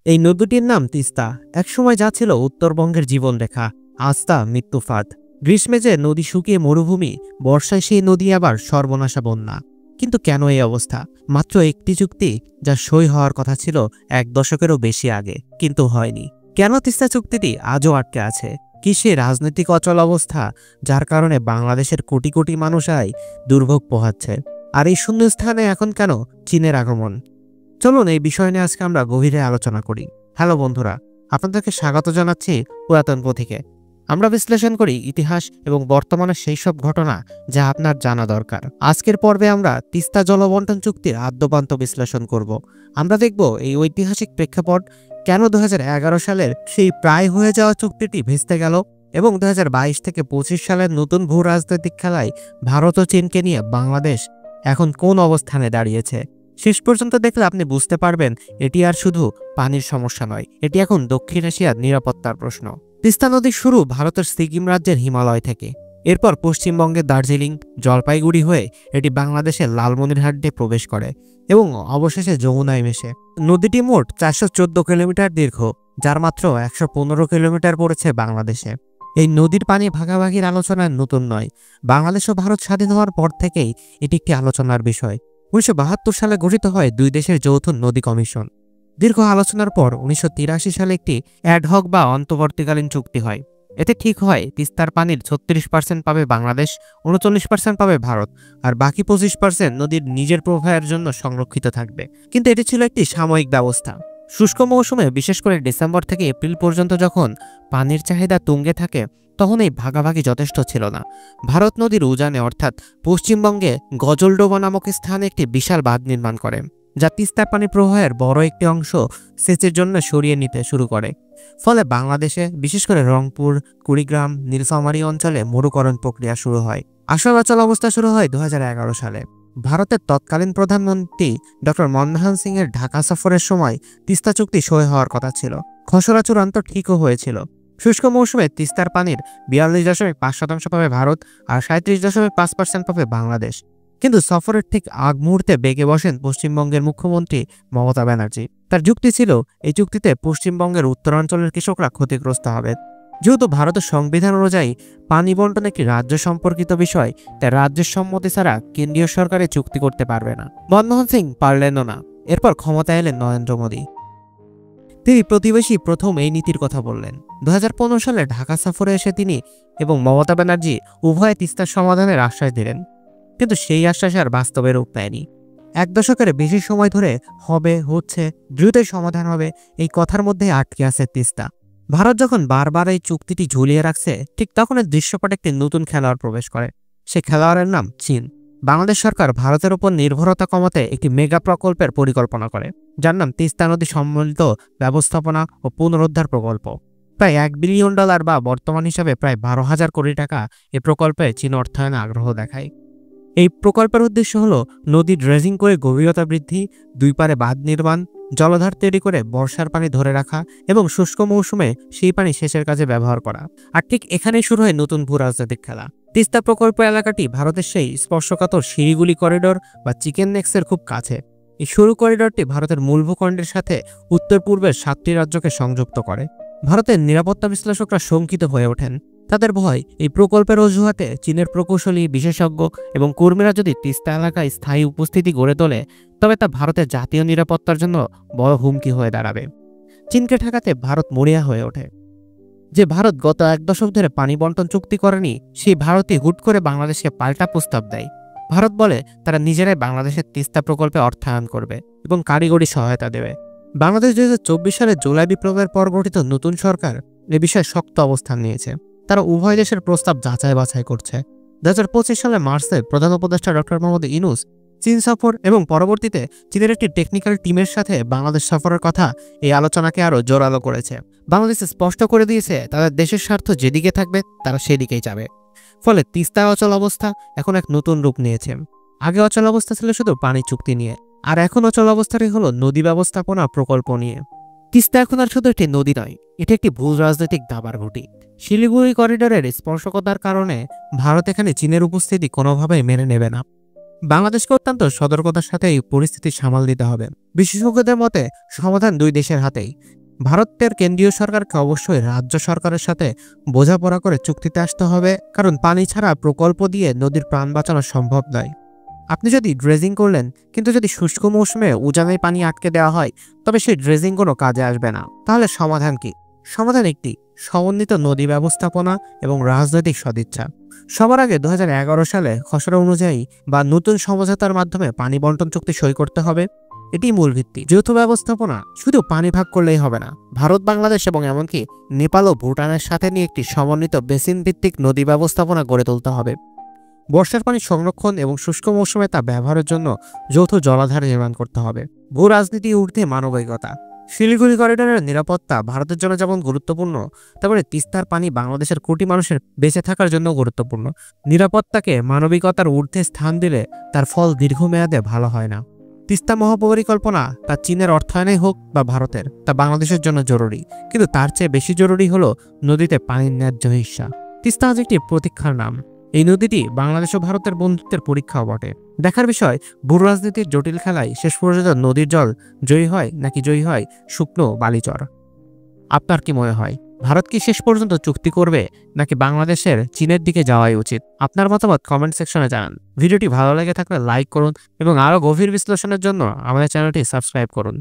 এই নদীটির নাম তিস্তা। একসময় যা ছিল উত্তরবঙ্গের জীবনরেখা, আজ তা মৃত্যুফাঁদ। গ্রীষ্মে যে নদী শুকিয়ে মরুভূমি, বর্ষায় সেই নদী আবার সর্বনাশা বন্যা। কিন্তু কেন এই অবস্থা? মাত্র একটি চুক্তি, যা সই হওয়ার কথা ছিল 1 দশকেরও বেশি আগে, কিন্তু হয়নি। কেন তিস্তা চুক্তিটি আজও আটকে আছে? কি সে রাজনৈতিক অচল অবস্থা, যার কারণে বাংলাদেশের কোটি কোটি মানুষ আয় দুর্ভোগ পোহাচ্ছে? আর এই শূন্যস্থানে এখন কেন চীনের আগমন? চলুন এই বিষয় নিয়ে আজকে আমরা গভীরে আলোচনা করি। হ্যালো বন্ধুরা, আপনাদেরকে স্বাগত জানাচ্ছি পুরাতন পথিকে। আমরা বিশ্লেষণ করি ইতিহাস এবং বর্তমানের সেই সব ঘটনা যা আপনার জানা দরকার। আজকের পর্বে আমরা তিস্তা জলবন্টন চুক্তির আদ্যপান্ত বিশ্লেষণ করব। আমরা দেখব এই ঐতিহাসিক প্রেক্ষাপট, কেন 2011 সালের সেই প্রায় হয়ে যাওয়া চুক্তিটি ভেস্তে গেল, এবং 2022 থেকে 25 সালের নতুন ভূ রাজনৈতিক খেলায় ভারত ও চীনকে নিয়ে বাংলাদেশ এখন কোন অবস্থানে দাঁড়িয়েছে। শেষ পর্যন্ত দেখলে আপনি বুঝতে পারবেন এটি আর শুধু পানির সমস্যা নয়, এটি এখন দক্ষিণ এশিয়ার নিরাপত্তার প্রশ্ন। তিস্তা নদীর শুরু ভারতের সিকিম রাজ্যের হিমালয় থেকে, এরপর পশ্চিমবঙ্গের দার্জিলিং, জলপাইগুড়ি হয়ে এটি বাংলাদেশের লালমনিরহাট দিয়ে প্রবেশ করে এবং অবশেষে যমুনায় মেশে। নদীটি মোট 414 কিলোমিটার দীর্ঘ, যার মাত্র 115 কিলোমিটার পড়েছে বাংলাদেশে। এই নদীর পানি ভাগাভাগির আলোচনা নতুন নয়। বাংলাদেশ ও ভারত স্বাধীন হওয়ার পর থেকেই এটি একটি আলোচনার বিষয়। 1972 সালে গঠিত হয় দুই দেশের যৌথ নদী কমিশন। দীর্ঘ আলোচনার পর 1983 সালে একটি অ্যাডহক বা অন্তর্বর্তীকালীন চুক্তি হয়। এতে ঠিক হয় তিস্তার পানির 36% পাবে বাংলাদেশ, 39% পাবে ভারত, আর বাকি 25% নদীর নিজের প্রবাহের জন্য সংরক্ষিত থাকবে। কিন্তু এটি ছিল একটি সাময়িক ব্যবস্থা। শুষ্ক মৌসুমে, বিশেষ করে ডিসেম্বর থেকে এপ্রিল পর্যন্ত যখন পানির চাহিদা তুঙ্গে থাকে, তখন এই ভাগাভাগি যথেষ্ট ছিল না। ভারত নদীর উজানে অর্থাৎ পশ্চিমবঙ্গে গজলডোবা নামক স্থানে একটি বিশাল বাঁধ নির্মাণ করে, যা তিস্তার পানি প্রবাহের বড় একটি অংশ সেচের জন্য সরিয়ে নিতে শুরু করে। ফলে বাংলাদেশে, বিশেষ করে রংপুর, কুড়িগ্রাম, নীলফামারী অঞ্চলে মরুকরণ প্রক্রিয়া শুরু হয়। আসল অচল অবস্থা শুরু হয় 2011 সালে। ভারতের তৎকালীন প্রধানমন্ত্রী ডক্টর মনমোহন সিং এর ঢাকা সফরের সময় তিস্তা চুক্তি সই হওয়ার কথা ছিল। খসড়া চূড়ান্ত ঠিকও হয়েছিল। শুষ্ক মৌসুমে তিস্তার পানির 42.5% পাবে ভারত, আর 37.5% পাবে বাংলাদেশ। কিন্তু সফরের ঠিক আগ মুহূর্তে বেগে বসেন পশ্চিমবঙ্গের মুখ্যমন্ত্রী মমতা ব্যানার্জি। তার যুক্তি ছিল, এই চুক্তিতে পশ্চিমবঙ্গের উত্তরাঞ্চলের কৃষকরা ক্ষতিগ্রস্ত হবে। যেহেতু ভারতের সংবিধান অনুযায়ী পানি বন্টন একটি রাজ্য সম্পর্কিত বিষয়, তাই রাজ্যের সম্মতি ছাড়া কেন্দ্রীয় সরকারে চুক্তি করতে পারবে না। মনমোহন সিং পারলেনও না। এরপর ক্ষমতায় এলেন নরেন্দ্র মোদী। তিনি প্রতিবেশী প্রথম এই নীতির কথা বললেন। 2015 সালে ঢাকা সফরে এসে তিনি এবং মমতা ব্যানার্জি উভয় তিস্তার সমাধানের আশ্বাস দিলেন, কিন্তু সেই আশ্বাসে আর বাস্তবে রূপ নেয়নি। 1 দশকের বেশি সময় ধরে হবে, হচ্ছে, দ্রুতই সমাধান হবে, এই কথার মধ্যে আটকে আছে তিস্তা। ভারত যখন বারবার এই চুক্তিটি ঝুলিয়ে রাখছে, ঠিক তখন দৃশ্যপটে একটি নতুন খেলোয়াড় প্রবেশ করে। সে খেলোয়াড়ের নাম চীন। বাংলাদেশ সরকার ভারতের উপর নির্ভরতা কমাতে একটি মেগা প্রকল্পের পরিকল্পনা করে, যার নাম তিস্তা নদী সম্মিলিত ব্যবস্থাপনা ও পুনরুদ্ধার প্রকল্প। প্রায় $1 বিলিয়ন বা বর্তমান হিসাবে প্রায় 12,000 কোটি টাকা এই প্রকল্পে চীন অর্থায়নে আগ্রহ দেখায়। এই প্রকল্পের উদ্দেশ্য হল নদী ড্রেজিং করে গভীরতা বৃদ্ধি, দুই পারে বাঁধ নির্মাণ, জলাধার তৈরি করে বর্ষার পানি ধরে রাখা এবং শুষ্ক মৌসুমে সেই পানি সেচের কাজে ব্যবহার করা। আর ঠিক এখানেই শুরু হয় নতুন ভূ রাজনৈতিক খেলা। তিস্তা প্রকল্প এলাকাটি ভারতের সেই স্পর্শকাতর শিলিগুড়ি করিডোর বা চিকেন নেক্সের খুব কাছে। এই সরু করিডোরটি ভারতের মূল ভূখণ্ডের সাথে উত্তর পূর্বের 7টি রাজ্যকে সংযুক্ত করে। ভারতের নিরাপত্তা বিশ্লেষকরা শঙ্কিত হয়ে ওঠেন। তাদের ভয়, এই প্রকল্পের অজুহাতে চীনের প্রকৌশলী, বিশেষজ্ঞ এবং কর্মীরা যদি তিস্তা এলাকায় স্থায়ী উপস্থিতি গড়ে তোলে, তবে তা ভারতের জাতীয় নিরাপত্তার জন্য বড় হুমকি হয়ে দাঁড়াবে। চীনকে ঠেকাতে ভারত মরিয়া হয়ে ওঠে। যে ভারত গত 1 দশক ধরে পানি বন্টন চুক্তি করেনি, সেই ভারতই হুট করে বাংলাদেশকে পাল্টা প্রস্তাব দেয়। ভারত বলে তারা নিজেরাই বাংলাদেশের তিস্তা প্রকল্পে অর্থায়ন করবে এবং কারিগরি সহায়তা দেবে। বাংলাদেশ 2024 সালের জুলাই বিপ্লবের পর গঠিত নতুন সরকার এ বিষয়ে শক্ত অবস্থান নিয়েছে। তারা উভয় দেশের প্রস্তাব যাচাই বাছাই করছে। 2025 সালের মার্চে প্রধান উপদেষ্টা ডক্টর মোহাম্মদ ইউনূস চীন সফর এবং পরবর্তীতে চীনের একটি টেকনিক্যাল টিমের সাথে বাংলাদেশ সফরের কথা এই আলোচনাকে আরও জোরালো করেছে। বাংলাদেশ স্পষ্ট করে দিয়েছে, তাদের দেশের স্বার্থ যেদিকে থাকবে তারা সেদিকেই যাবে। ফলে তিস্তায় অচল অবস্থা এখন এক নতুন রূপ নিয়েছে। আগে অচল অবস্থা ছিল শুধু পানি চুক্তি নিয়ে, আর এখন অচল অবস্থাটাই হলো নদী ব্যবস্থাপনা প্রকল্প নিয়ে। তিস্তা এখন আর শুধু একটি নদী নয়, এটি একটি ভূ রাজনৈতিক দাবার ঘুঁটি। শিলিগুড়ি করিডোরের স্পর্শকতার কারণে ভারত এখানে চীনের উপস্থিতি কোনোভাবেই মেনে নেবে না। বাংলাদেশকে অত্যন্ত সতর্কতার সাথে এই পরিস্থিতি সামাল দিতে হবে। বিশেষজ্ঞদের মতে সমাধান দুই দেশের হাতেই। ভারতের কেন্দ্রীয় সরকারকে অবশ্যই রাজ্য সরকারের সাথে বোঝাপড়া করে চুক্তিতে আসতে হবে, কারণ পানি ছাড়া প্রকল্প দিয়ে নদীর প্রাণ বাঁচানো সম্ভব নয়। আপনি যদি ড্রেজিং করলেন, কিন্তু যদি শুষ্ক মৌসুমে উজানে পানি আটকে দেওয়া হয়, তবে সেই ড্রেজিং কোনো কাজে আসবে না। তাহলে সমাধান কি? সমাধান একটি সমন্বিত নদী ব্যবস্থাপনা এবং রাজনৈতিক সদিচ্ছা। সবার আগে 2011 সালে খসড়া অনুযায়ী বা নতুন সমঝোতার মাধ্যমে পানি বন্টন চুক্তি সই করতে হবে। এটি মূল ভিত্তি। যৌথ ব্যবস্থাপনা শুধু পানি ভাগ করলেই হবে না, ভারত, বাংলাদেশ এবং এমনকি নেপাল ও ভুটানের সাথে নিয়ে একটি সমন্বিত বেসিন ভিত্তিক নদী ব্যবস্থাপনা গড়ে তুলতে হবে। বর্ষার পানি সংরক্ষণ এবং শুষ্ক মৌসুমে তা ব্যবহারের জন্য যৌথ জলাধার নির্মাণ করতে হবে। ভূ রাজনীতি ঊর্ধ্বে মানবিকতা। শিলিগুড়ি করিডোরের নিরাপত্তা ভারতের জন্য যেমন গুরুত্বপূর্ণ, তেমনি তিস্তার পানি বাংলাদেশের কোটি মানুষের বেঁচে থাকার জন্য গুরুত্বপূর্ণ। নিরাপত্তাকে মানবিকতার ঊর্ধ্বে স্থান দিলে তার ফল দীর্ঘমেয়াদে ভালো হয় না। তিস্তা মহাপরিকল্পনা তা চীনের অর্থায়নেই হোক বা ভারতের, তা বাংলাদেশের জন্য জরুরি, কিন্তু তার চেয়ে বেশি জরুরি হলো নদীতে পানির ন্যায্য হিস্সা। তিস্তা আজ একটি প্রতীক্ষার নাম। এই নদীটি বাংলাদেশ ও ভারতের বন্ধুত্বের পরীক্ষাও বটে। দেখার বিষয়, ভূ রাজনীতির জটিল খেলায় শেষ পর্যন্ত নদীর জল জয়ী হয় নাকি জয়ী হয় শুকনো বালিচর। আপনার কি মনে হয়, ভারত কি শেষ পর্যন্ত চুক্তি করবে, নাকি বাংলাদেশের চীনের দিকে যাওয়াই উচিত? আপনার মতামত কমেন্ট সেকশনে জানান। ভিডিওটি ভালো লেগে থাকলে লাইক করুন এবং আরও গভীর বিশ্লেষণের জন্য আমাদের চ্যানেলটি সাবস্ক্রাইব করুন।